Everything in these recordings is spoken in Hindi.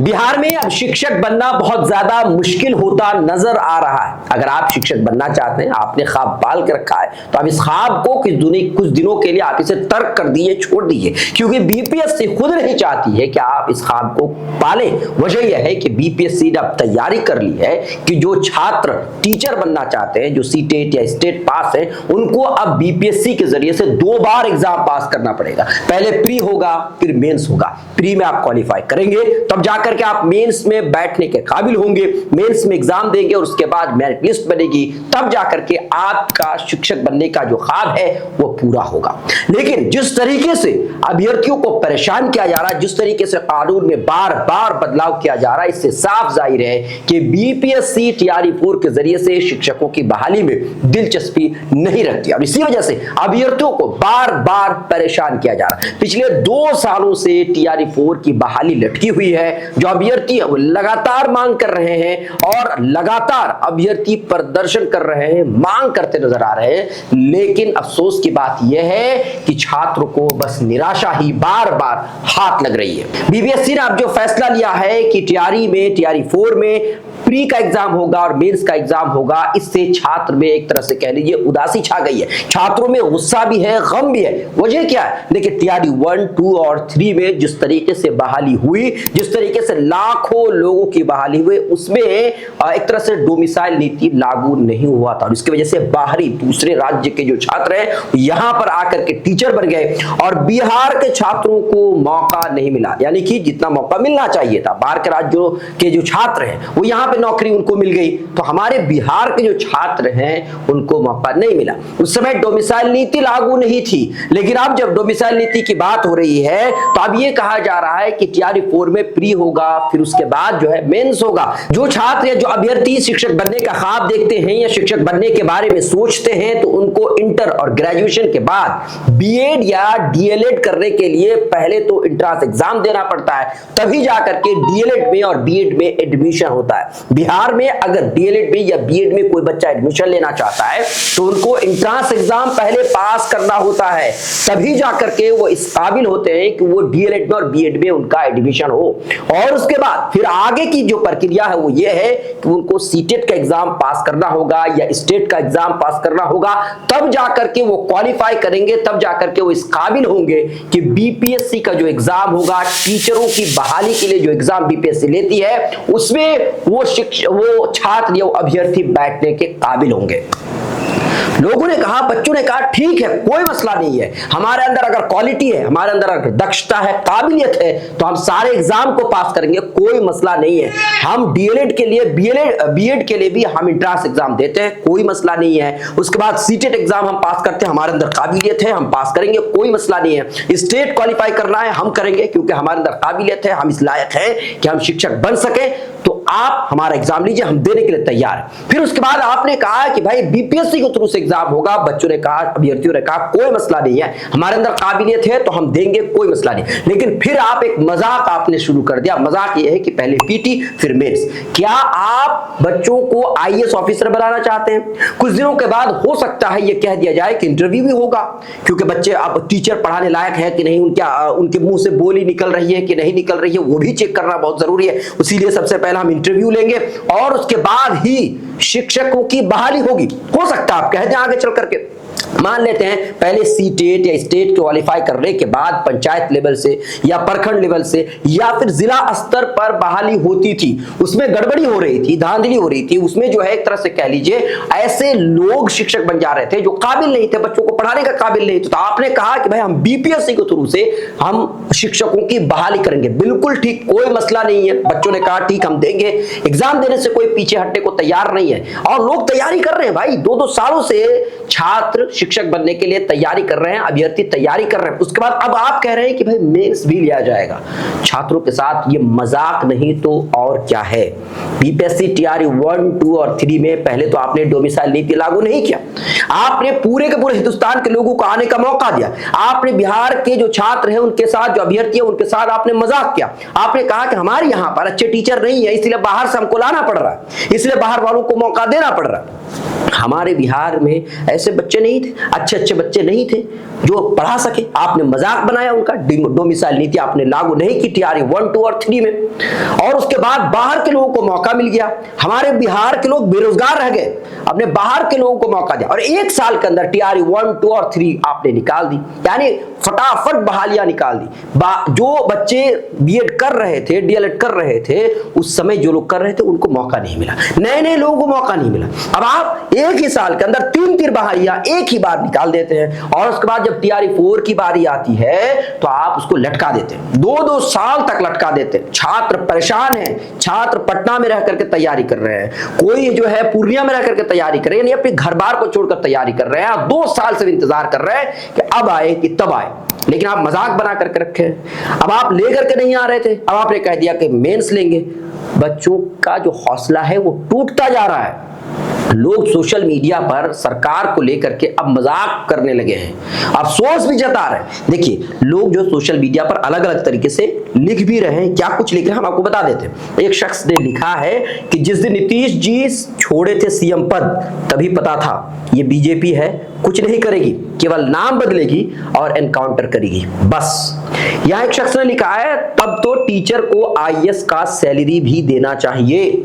बिहार में अब शिक्षक बनना बहुत ज्यादा मुश्किल होता नजर आ रहा है। अगर आप शिक्षक बनना चाहते हैं, आपने ख्वाब पाल के रखा है, तो आप इस ख्वाब को कुछ दिनों के लिए आप इसे तर्क कर दीजिए, छोड़ दीजिए, क्योंकि बीपीएससी खुद नहीं चाहती है कि आप इस ख्वाब को पालें। वजह यह है कि बीपीएससी ने अब तैयारी कर ली है कि जो छात्र टीचर बनना चाहते हैं, जो सीटेट या स्टेट पास है, उनको अब बीपीएससी के जरिए से 2 बार एग्जाम पास करना पड़ेगा। पहले प्री होगा, फिर मेंस होगा। प्री में आप क्वालिफाई करेंगे, तब जाकर के आप मेंस में बैठने के काबिल होंगे, मेंस में एग्जाम देंगे और उसके बाद मेरिट लिस्ट बनेगी, तब जाकर के आपका शिक्षक बनने का जो ख्वाब है वो पूरा होगा। लेकिन जिस तरीके से अभ्यर्थियों को परेशान किया जा रहा है, जिस तरीके से कानून में बार बार बदलाव किया जा रहा है, इससे साफ जाहिर है कि बीपीएससी टीआरई 4 के जरिए से शिक्षकों की बहाली में दिलचस्पी नहीं रखती और इसी वजह से अभ्यर्थियों को बार बार परेशान किया जा रहा है। पिछले 2 सालों से टीआरई 4 की बहाली लटकी हुई है। जो अभ्यर्थी लगातार मांग कर रहे हैं और लगातार अभ्यर्थी प्रदर्शन कर रहे हैं, मांग करते नजर आ रहे हैं, लेकिन अफसोस की बात यह है कि छात्रों को बस निराशा ही बार बार हाथ लग रही है। बीपीएससी ने अब जो फैसला लिया है कि टीआरई 4 में प्री का एग्जाम होगा और मेंस का एग्जाम होगा, इससे छात्र में एक तरह से कह लीजिए उदासी छा गई है। छात्रों में गुस्सा भी है, गम भी है। वजह क्या है? देखिए, टीआरई 1, 2 और 3 में जिस तरीके से बहाली हुई, जिस तरीके से लाखों लोगों की बहाली हुई, उसमें एक तरह से डोमिसाइल नीति लागू नहीं हुआ था और इसकी वजह से बाहरी दूसरे राज्य के जो छात्र हैं यहां पर आकर के टीचर बन गए और बिहार के छात्रों को मौका नहीं मिला, यानी कि जितना मौका मिलना चाहिए था। बाहर के राज्यों के जो छात्र हैं वो यहां पे नौकरी उनको मिल गई, तो हमारे बिहार के जो छात्र हैं उनको मौका नहीं मिला। उस समय डोमिसाइल नीति लागू नहीं थी, लेकिन अब जब डोमिसाइल नीति की बात हो रही है तो अब ये कहा जा रहा है कि टीआरई 4 में प्री होगा, फिर उसके बाद जो है मेंस होगा। जो छात्र या जो अभ्यर्थी शिक्षक बनने का ख्वाब देखते हैं या शिक्षक बनने के बारे में सोचते हैं, तो उनको इंटर और ग्रेजुएशन के बाद बीएड या डीएलएड करने के लिए पहले तो एंट्रेंस एग्जाम देना पड़ता है, तभी जाकर के डीएलएड में और बीएड में एडमिशन होता है। बिहार में अगर डीएलएड में या बीएड में कोई बच्चा एडमिशन लेना चाहता है तो उनको एंट्रेंस एग्जाम पहले पास करना होता है, तभी जाकर के वो इस काबिल होते हैं कि वो डीएलएड में और बीएड में उनका एडमिशन हो। और उसके बाद फिर आगे की जो प्रक्रिया है वो ये है कि उनको सीटेट का एग्जाम पास करना होगा या स्टेट का एग्जाम पास करना होगा, तब जाकर के वो क्वालिफाई करेंगे, तब जाकर के वो इस काबिल होंगे कि बीपीएससी का जो एग्जाम होगा, टीचरों की बहाली के लिए जो एग्जाम बीपीएससी लेती है, उसमें वो छात्र या अभ्यर्थी बैठने के काबिल होंगे। लोगों ने कहा, बच्चों ने कहा, ठीक है, कोई मसला नहीं है, हमारे अंदर अगर क्वालिटी है, हमारे अंदर अगर दक्षता है, काबिलियत है, तो हम सारे एग्जाम को पास करेंगे, कोई मसला नहीं है। हम डीएलएड के लिए, बीएड के लिए भी हम एंट्रेंस एग्जाम देते हैं, कोई मसला नहीं है। उसके बाद सीटेट एग्जाम हम पास करते हैं, हमारे अंदर काबिलियत है, हम पास करेंगे, कोई मसला नहीं है। स्टेट क्वालिफाई करना है, हम करेंगे, क्योंकि हमारे अंदर काबिलियत है, हम इस लायक हैं कि हम शिक्षक बन सके, तो आप हमारा एग्जाम लीजिए, हम देने के लिए तैयार हैं। फिर उसके बाद आपने कहा कि भाई बीपीएससी के थ्रू से एग्जाम होगा, बच्चों ने कहा, अभ्यर्थियों ने कहा, कोई मसला नहीं है, हमारे अंदर काबिलियत है तो हम देंगे, कोई मसला नहीं। लेकिन फिर आप एक मजाक आपने शुरू कर दिया। मजाक ये है कि पहले पीटी फिर मेंस। क्या आप बच्चों को आईएएस ऑफिसर बनाना चाहते हैं? कुछ दिनों के बाद हो सकता है ये कह दिया जाए कि इंटरव्यू भी होगा, क्योंकि बच्चे अब टीचर पढ़ाने लायक है कि नहीं, उनके मुंह से बोली निकल रही है कि नहीं निकल रही है, वो भी चेक करना बहुत जरूरी है। इसीलिए सबसे पहले हम इंटरव्यू लेंगे और उसके बाद ही शिक्षकों की बहाली होगी। हो सकता है आप कहते हैं आगे चल करके, मान लेते हैं पहले सीटेट या स्टेट क्वालिफाई करने के बाद पंचायत लेवल से या प्रखंड लेवल से या फिर जिला स्तर पर बहाली होती थी, उसमें गड़बड़ी हो रही थी, धांधली हो रही थी, उसमें जो है एक तरह से कह लीजिए ऐसे लोग शिक्षक बन जा रहे थे जो काबिल नहीं थे, बच्चों को पढ़ाने का काबिल नहीं थे। तो आपने कहा कि भाई हम बीपीएससी के थ्रू से हम शिक्षकों की बहाली करेंगे। बिल्कुल ठीक, कोई मसला नहीं है। बच्चों ने कहा ठीक, हम देंगे, एग्जाम देने से कोई पीछे हटने को तैयार नहीं है और लोग तैयारी कर रहे हैं भाई। 2-2 सालों से छात्र शिक्षक बनने के लिए तैयारी कर रहे हैं, अभ्यर्थी तैयारी कर रहे हैं। उसके बाद अब आप कह रहे हैं कि भाई मेंस भी लिया जाएगा। छात्रों के साथ ये मजाक नहीं तो और क्या है। बीपीएससी टीआरई 1, 2 और 3 में पहले तो आपने डोमिसाइल नीति लागू नहीं किया, आपने पूरे के पूरे हिंदुस्तान के लोगों को आने का मौका दिया। आपने बिहार के जो छात्र हैं उनके साथ, जो अभ्यर्थी हैं उनके साथ आपने मजाक किया। आपने कहा कि हमारे यहाँ पर अच्छे टीचर नहीं है, इसलिए बाहर से हमको लाना पड़ रहा है, इसलिए बाहर वालों को मौका देना पड़ रहा है। हमारे बिहार में ऐसे बच्चे नहीं थे, अच्छे अच्छे बच्चे नहीं थे जो पढ़ा सके। आपने मजाक बनाया उनका, डोमिसाइल नीति आपने लागू नहीं की टीआरई 1, 2 और 3 में, और उसके बाद बाहर के लोगों को मौका मिल गया। हमारे बिहार के लोग बेरोजगार रह गए, आपने बाहर के लोगों को मौका दिया और 1 साल के अंदर टीआरई 1, 2 और 3 आपने निकाल दी, यानी फटाफट बहालियां निकाल दी। जो बच्चे बीएड कर रहे थे, डीएलएड कर रहे थे, उस समय जो लोग कर रहे थे उनको मौका नहीं मिला, नए नए लोगों को मौका नहीं मिला। अब आप एक ही साल के अंदर 3 बहालियां एक ही बार निकाल देते हैं, और उसके बाद जब टीआरई 4 की बारी आती है तो आप उसको लटका देते हैं, 2-2 साल तक लटका देते हैं। छात्र परेशान है, छात्र पटना में रह करके तैयारी कर रहे हैं, कोई जो है पूर्णिया में रह करके तैयारी कर रहे हैं, अपने घर बार को छोड़कर तैयारी कर रहे हैं, 2 साल से इंतजार कर रहे हैं कि अब आए कि तब आए, लेकिन आप मजाक बना करके रखे हैं। अब आप लेकर के नहीं आ रहे थे, अब आपने कह दिया कि मेंस लेंगे। बच्चों का जो हौसला है वो टूटता जा रहा है। लोग सोशल मीडिया पर सरकार को लेकर के अब मजाक करने लगे हैं, अफसोस भी जता रहे हैं। देखिए, लोग जो सोशल मीडिया पर अलग अलग तरीके से लिख भी रहे हैं, क्या कुछ लिख रहे हैं हम आपको बता देते हैं। एक शख्स ने लिखा है कि जिस दिन नीतीश जी छोड़े थे सीएम पद, तभी पता था ये बीजेपी है, कुछ नहीं करेगी, केवल नाम बदलेगी और एनकाउंटर करेगी, बस। यहां एक शख्स ने लिखा है, तब तो टीचर को आईएएस का सैलरी भी देना चाहिए,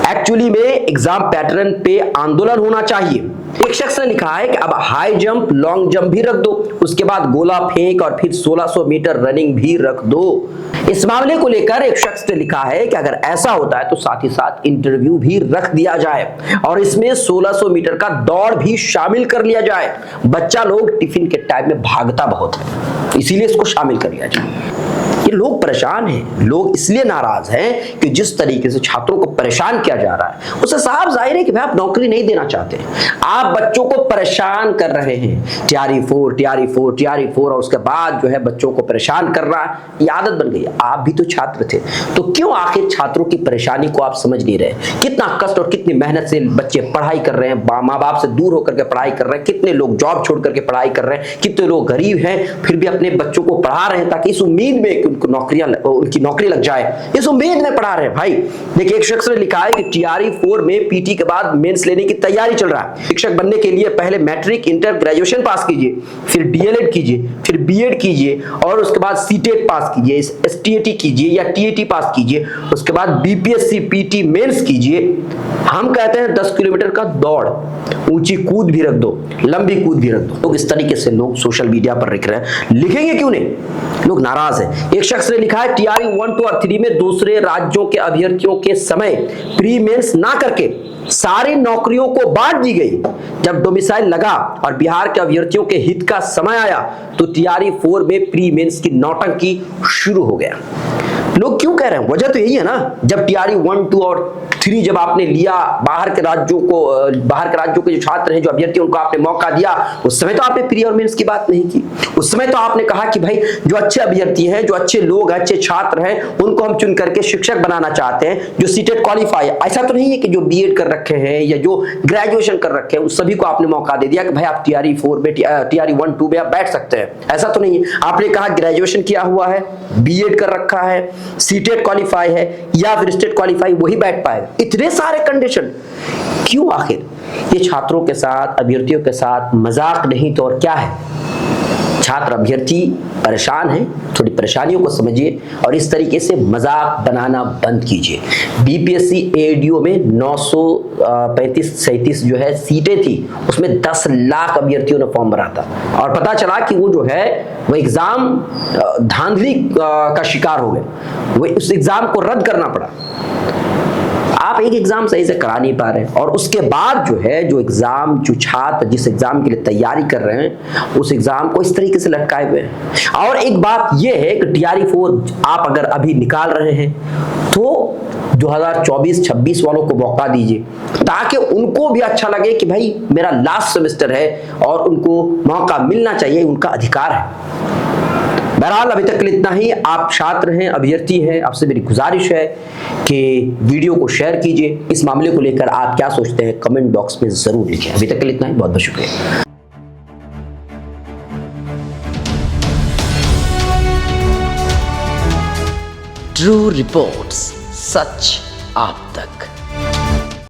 एक्चुअली में एग्जाम पैटर्न पे आंदोलन होना चाहिए। एक शख्स ने लिखा है कि अब हाई जंप, लॉन्ग जंप भी रख दो, उसके बाद गोला फेंक और फिर 1600 मीटर रनिंग भी रख दो। इस मामले को लेकर एक शख्स ने लिखा है कि अगर ऐसा होता है तो साथ ही साथ इंटरव्यू भी रख दिया जाए और इसमें 1600 मीटर का दौड़ भी शामिल कर लिया जाए। बच्चा लोग टिफिन के टाइम में भागता बहुत है, इसीलिए इसको शामिल कर लिया जाए। ये लोग परेशान हैं, लोग इसलिए नाराज हैं कि जिस तरीके से छात्रों को परेशान किया जा रहा है उससे साफ जाहिर है कि भाई आप नौकरी नहीं देना चाहते, आप बच्चों को परेशान कर रहे हैं। टीआरई 4 और उसके बाद जो है बच्चों को परेशान कर रहा है, ये आदत बन गई है। आप भी तो छात्र थे, तो क्यों आखिर छात्रों की परेशानी को आप समझ नहीं रहे? कितना कष्ट और कितनी मेहनत से बच्चे पढ़ाई कर रहे हैं, माँ बाप से दूर होकर के पढ़ाई कर रहे हैं, कितने लोग जॉब छोड़ करके पढ़ाई कर रहे हैं, कितने लोग गरीब हैं फिर भी अपने बच्चों को पढ़ा रहे हैं ताकि इस उम्मीद में कि उनकी नौकरी लग जाए, इस उम्मीद में पढ़ा रहे हैं। भाई देखिए, एक शख्स ने लिखा है कि टीआरई 4 में पीटी के बाद मेंस लेने की तैयारी चल रहा है। शिक्षक बनने के लिए पहले मैट्रिक, इंटर, ग्रेजुएशन पास कीजिए, फिर डीएलएड कीजिए, फिर बीएड कीजिए और उसके बाद सीटेट पास कीजिए, एसटीएटी कीजिए या टीएटी पास कीजिए, उसके बाद बीपीएससी पीटी मेंस कीजिए। हम कहते हैं 10 किलोमीटर का दौड़, ऊंची कूद भी रख दो, लंबी कूद भी रख दो। लोग इस तरीके से लोग सोशल मीडिया पर लिख रहे हैं, लिखेंगे क्यों नहीं? लोग नाराज हैं। एक शख्स ने लिखा है टीआरई 1, 2 और 3 में दूसरे राज्यों के अभ्यर्थियों के समय प्री मेंस ना करके सारी नौकरियों को बांट दी गई। जब डोमिसाइल लगा और बिहार के अभ्यर्थियों के हित का समय आया तो टीआरई 4 में प्री मेंस की नौटंकी शुरू हो गया। लोग क्यों कह रहे हैं? वजह तो यही है ना, जब टीआरई 1, 2 और 3 जब आपने लिया, बाहर के राज्यों के जो छात्र हैं, जो अभ्यर्थी, उनको आपने मौका दिया, उस समय तो आपने प्री और मेंस की बात नहीं की। उस समय तो आपने कहा कि भाई जो अच्छे अभ्यर्थी हैं, जो अच्छे लोग, अच्छे छात्र हैं, उनको हम चुन करके शिक्षक बनाना चाहते हैं, जो सीटेट क्वालिफाई। ऐसा तो नहीं है कि जो बीएड कर रखे हैं या जो ग्रेजुएशन कर रखे हैं उस सभी को आपने मौका दे दिया कि भाई आप टीआरई 4 में, टीआरई 1, 2 में आप बैठ सकते हैं। ऐसा तो नहीं है। आपने कहा ग्रेजुएशन किया हुआ है, बीएड कर रखा है, सीटेट क्वालिफाई है या फिर स्टेट क्वालिफाई, वही बैठ पाएगा। इतने सारे कंडीशन क्यों? आखिर ये छात्रों के साथ, अभ्यर्थियों के साथ मजाक नहीं तो और क्या है? छात्र अभ्यर्थी परेशान हैं, थोड़ी परेशानियों को समझिए और इस तरीके से मजाक बनाना बंद कीजिए। बीपीएससी एडीओ में 935-37 जो है सीटें थी, उसमें 10 लाख अभ्यर्थियों ने फॉर्म भरा था और पता चला कि वो जो है वो एग्जाम धांधली का शिकार हो गए, वो उस एग्जाम को रद्द करना पड़ा। आप एक एग्जाम सही से करा नहीं पा रहे और उसके बाद जो है जो छात्र जिस एग्जाम के लिए तैयारी कर रहे हैं उस एग्जाम को इस तरीके से लटकाए हुए हैं। और एक बात यह है कि टीआरई 4 आप अगर अभी निकाल रहे हैं तो 2024-26 वालों को मौका दीजिए ताकि उनको भी अच्छा लगे कि भाई मेरा लास्ट सेमेस्टर है और उनको मौका मिलना चाहिए, उनका अधिकार है। बहरहाल अभी तक के लिए इतना ही। आप छात्र हैं, अभ्यर्थी हैं, आपसे मेरी गुजारिश है कि वीडियो को शेयर कीजिए। इस मामले को लेकर आप क्या सोचते हैं कमेंट बॉक्स में जरूर लिखें। अभी तक के लिए इतना ही, बहुत बहुत शुक्रिया। ट्रू रिपोर्ट्स, सच आप तक।